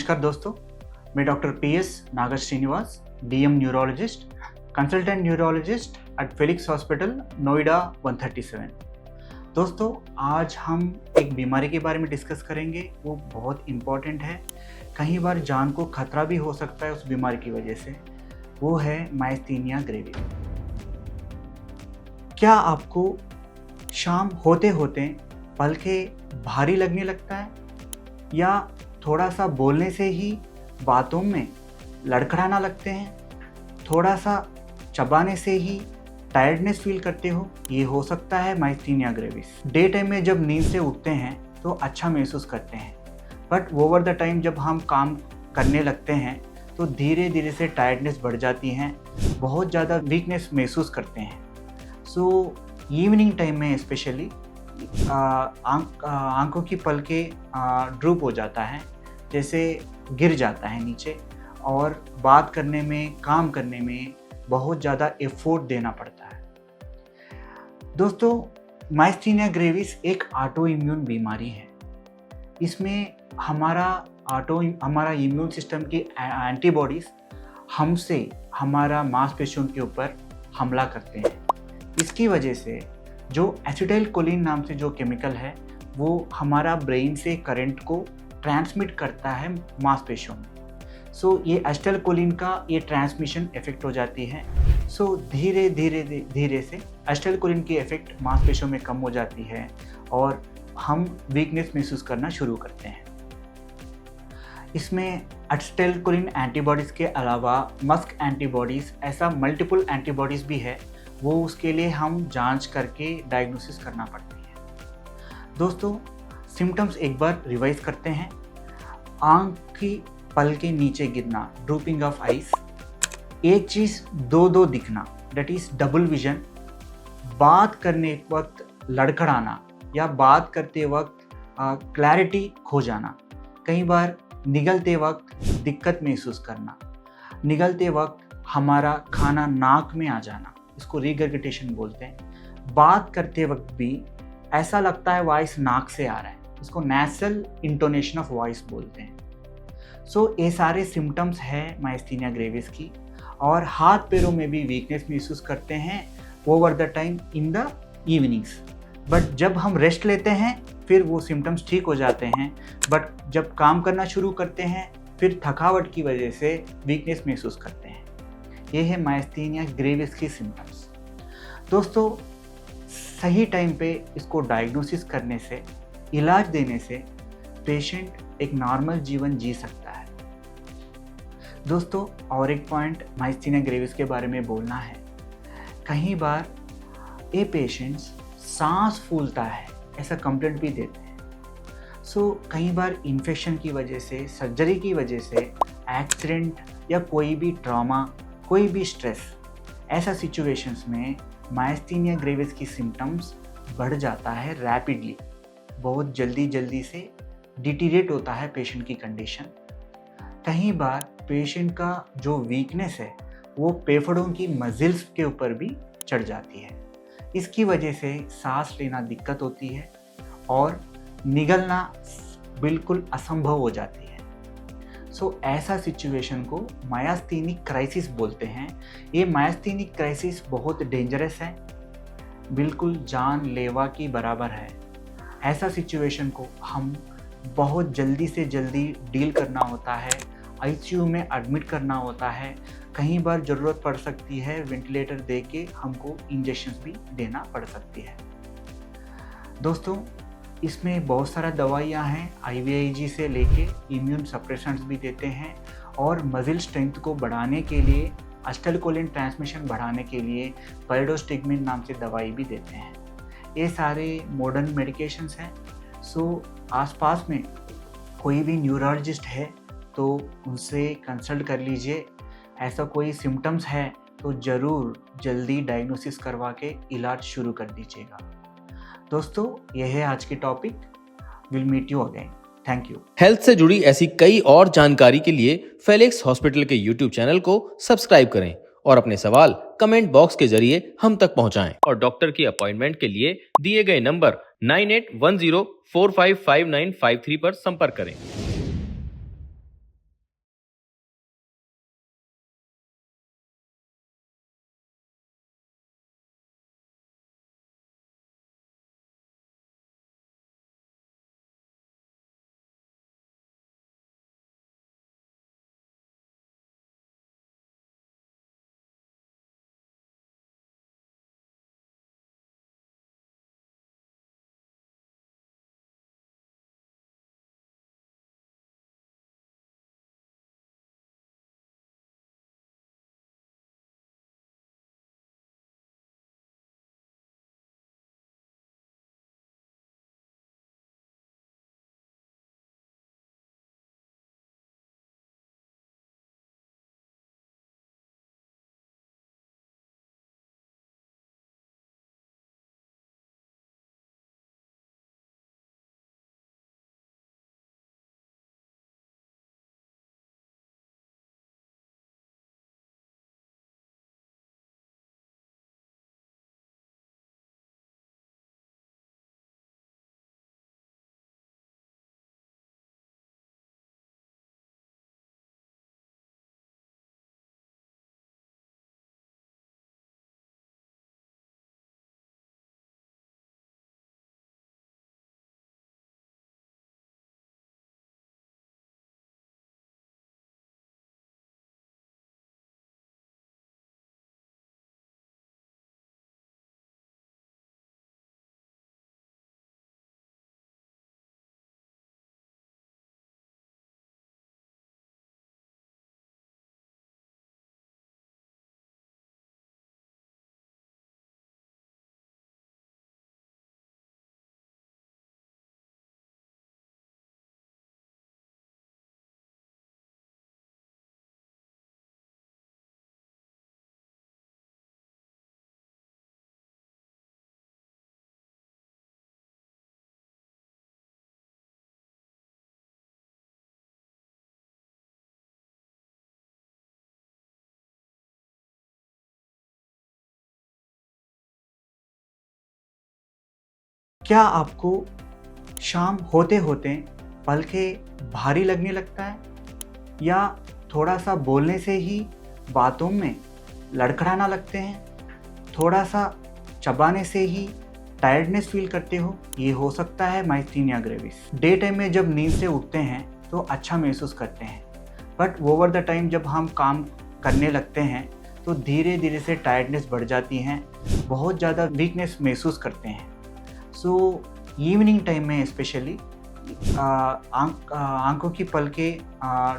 नमस्कार दोस्तों, मैं doctor PS Nagar Srinivas, DM neurologist, consultant neurologist at Felix Hospital, Noida 137। दोस्तों, आज हम एक बीमारी के बारे में डिस्कस करेंगे। वो बहुत इम्पॉर्टेंट है, कई बार जान को खतरा भी हो सकता है उस बीमारी की वजह से। वो है मायस्थीनिया ग्रेविस। क्या आपको शाम होते होते पलकें भारी लगने लगता है, या थोड़ा सा बोलने से ही बातों में लड़खड़ाना लगते हैं, थोड़ा सा चबाने से ही टायर्डनेस फील करते हो? ये हो सकता है मायस्थीनिया ग्रेविस। डे टाइम में जब नींद से उठते हैं तो अच्छा महसूस करते हैं, बट ओवर द टाइम जब हम काम करने लगते हैं तो धीरे धीरे से टायर्डनेस बढ़ जाती है, बहुत ज़्यादा वीकनेस महसूस करते हैं। सो इवनिंग टाइम में स्पेशली आंखों की पलकें ड्रूप हो जाता है, जैसे गिर जाता है नीचे, और बात करने में, काम करने में बहुत ज़्यादा एफर्ट देना पड़ता है। दोस्तों, मायस्थीनिया ग्रेविस एक ऑटो इम्यून बीमारी है। इसमें हमारा इम्यून सिस्टम की एंटीबॉडीज़ हमसे हमारा मांसपेशियों के ऊपर हमला करते हैं। इसकी वजह से जो एसिटाइलकोलिन नाम से जो केमिकल है, वो हमारा ब्रेन से करंट को ट्रांसमिट करता है मांसपेशियों में। सो ये एसिटाइलकोलिन का ये ट्रांसमिशन इफेक्ट हो जाती है। सो धीरे धीरे से एसिटाइलकोलिन की इफेक्ट मांसपेशियों में कम हो जाती है और हम वीकनेस महसूस करना शुरू करते हैं। इसमें एसिटाइलकोलिन एंटीबॉडीज़ के अलावा मस्क एंटीबॉडीज़, ऐसा मल्टीपल एंटीबॉडीज़ भी है, वो उसके लिए हम जांच करके डायग्नोसिस करना पड़ती है। दोस्तों, सिम्टम्स एक बार रिवाइज करते हैं। आंख की पल के नीचे गिरना, ड्रूपिंग ऑफ आइज, एक चीज़ दो दिखना, दैट इज डबल विजन, बात करने वक्त लड़खड़ाना या बात करते वक्त क्लैरिटी खो जाना, कई बार निगलते वक्त दिक्कत महसूस करना, निगलते वक्त हमारा खाना नाक में आ जाना, इसको रिगर्गिटेशन बोलते हैं। बात करते वक्त भी ऐसा लगता है वॉइस नाक से आ रहा है, इसको नेसल इंटोनेशन ऑफ वॉइस बोलते हैं। सो ये सारे सिम्टम्स है मायस्थीनिया ग्रेविस की। और हाथ पैरों में भी वीकनेस महसूस करते हैं over the time in the evenings, but जब हम रेस्ट लेते हैं फिर वो सिम्टम्स ठीक हो जाते हैं। बट जब काम करना शुरू करते हैं फिर थकावट की वजह से वीकनेस महसूस करते हैं। ये है मायस्थीनिया ग्रेविस की सिम्टम्स। दोस्तों, सही टाइम पे इसको डायग्नोसिस करने से, इलाज देने से पेशेंट एक नॉर्मल जीवन जी सकता है। दोस्तों, और एक पॉइंट मायस्थीनिया ग्रेविस के बारे में बोलना है। कई बार ये पेशेंट्स सांस फूलता है ऐसा कंप्लेंट भी देते हैं। सो कई बार इन्फेक्शन की वजह से, सर्जरी की वजह से, एक्सीडेंट या कोई भी ट्रॉमा, कोई भी स्ट्रेस, ऐसा सिचुएशंस में मायस्थीनिया ग्रेविस की सिम्टम्स बढ़ जाता है रैपिडली, बहुत जल्दी से डिटीरिएट होता है पेशेंट की कंडीशन। कई बार पेशेंट का जो वीकनेस है वो फेफड़ों की मसल्स के ऊपर भी चढ़ जाती है। इसकी वजह से सांस लेना दिक्कत होती है और निगलना बिल्कुल असंभव हो जाती है। सो ऐसा सिचुएशन को मायस्थीनिक क्राइसिस बोलते हैं। ये मायस्थीनिक क्राइसिस बहुत डेंजरस है, बिल्कुल जानलेवा की बराबर है। ऐसा सिचुएशन को हम बहुत जल्दी से जल्दी डील करना होता है, ICU में एडमिट करना होता है, कई बार ज़रूरत पड़ सकती है वेंटिलेटर दे के हमको इंजेक्शंस भी देना पड़ सकती है। दोस्तों, इसमें बहुत सारा दवाइयाँ हैं, IVIG से लेके इम्यून सप्रेसेंट्स भी देते हैं, और मसल स्ट्रेंथ को बढ़ाने के लिए, एसिटाइलकोलिन ट्रांसमिशन बढ़ाने के लिए पाइरोडोस्टिग्मिन नाम से दवाई भी देते हैं। ये सारे मॉडर्न मेडिकेशंस हैं। सो आसपास में कोई भी न्यूरोलॉजिस्ट है तो उनसे कंसल्ट कर लीजिए। ऐसा कोई सिम्टम्स है तो ज़रूर जल्दी डायग्नोसिस करवा के इलाज शुरू कर दीजिएगा। दोस्तों, यह है आज की topic. Will meet you again. Thank you. Health से जुड़ी ऐसी कई और जानकारी के लिए फेलिक्स हॉस्पिटल के YouTube चैनल को सब्सक्राइब करें और अपने सवाल कमेंट बॉक्स के जरिए हम तक पहुंचाएं। और डॉक्टर की अपॉइंटमेंट के लिए दिए गए नंबर 9810455953 पर संपर्क करें। क्या आपको शाम होते होते पलकें भारी लगने लगता है, या थोड़ा सा बोलने से ही बातों में लड़खड़ाना लगते हैं, थोड़ा सा चबाने से ही टायर्डनेस फील करते हो? ये हो सकता है माइस्थीनिया ग्रेविस। डे टाइम में जब नींद से उठते हैं तो अच्छा महसूस करते हैं, बट ओवर द टाइम जब हम काम करने लगते हैं तो धीरे धीरे से टायर्डनेस बढ़ जाती हैं, बहुत ज़्यादा वीकनेस महसूस करते हैं। सो इवनिंग टाइम में स्पेशली आंखों की पलकें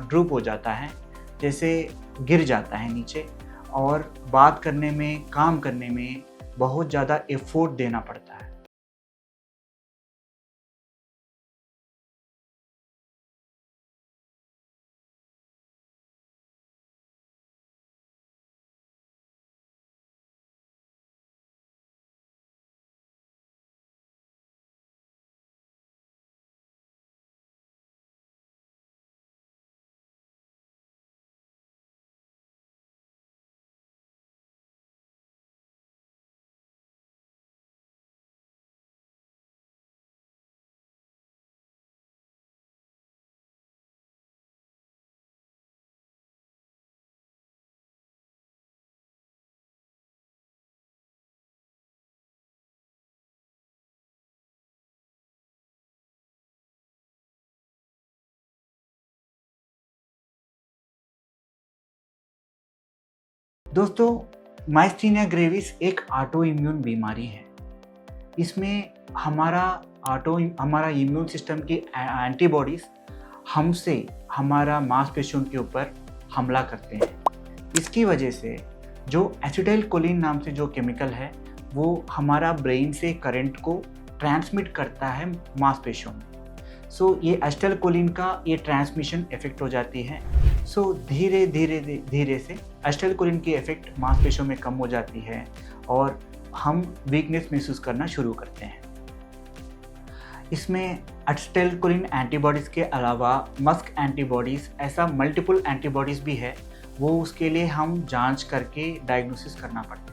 ड्रूप हो जाता है, जैसे गिर जाता है नीचे, और बात करने में, काम करने में बहुत ज़्यादा एफर्ट देना पड़ता है। दोस्तों, माइस्थीनिया ग्रेविस एक ऑटो इम्यून बीमारी है। इसमें हमारा इम्यून सिस्टम की एंटीबॉडीज़ हमसे हमारा मांसपेशियों के ऊपर हमला करते हैं। इसकी वजह से जो एसिटाइलकोलिन नाम से जो केमिकल है, वो हमारा ब्रेन से करंट को ट्रांसमिट करता है मांसपेशियों में। सो ये एसिटाइलकोलिन का ये ट्रांसमिशन इफेक्ट हो जाती है। सो धीरे धीरे धीरे से एसिटाइलकोलिन की इफेक्ट मांसपेशियों में कम हो जाती है और हम वीकनेस महसूस करना शुरू करते हैं। इसमें एसिटाइलकोलिन एंटीबॉडीज़ के अलावा मस्क एंटीबॉडीज़, ऐसा मल्टीपल एंटीबॉडीज़ भी है, वो उसके लिए हम जांच करके डायग्नोसिस करना पड़ता है।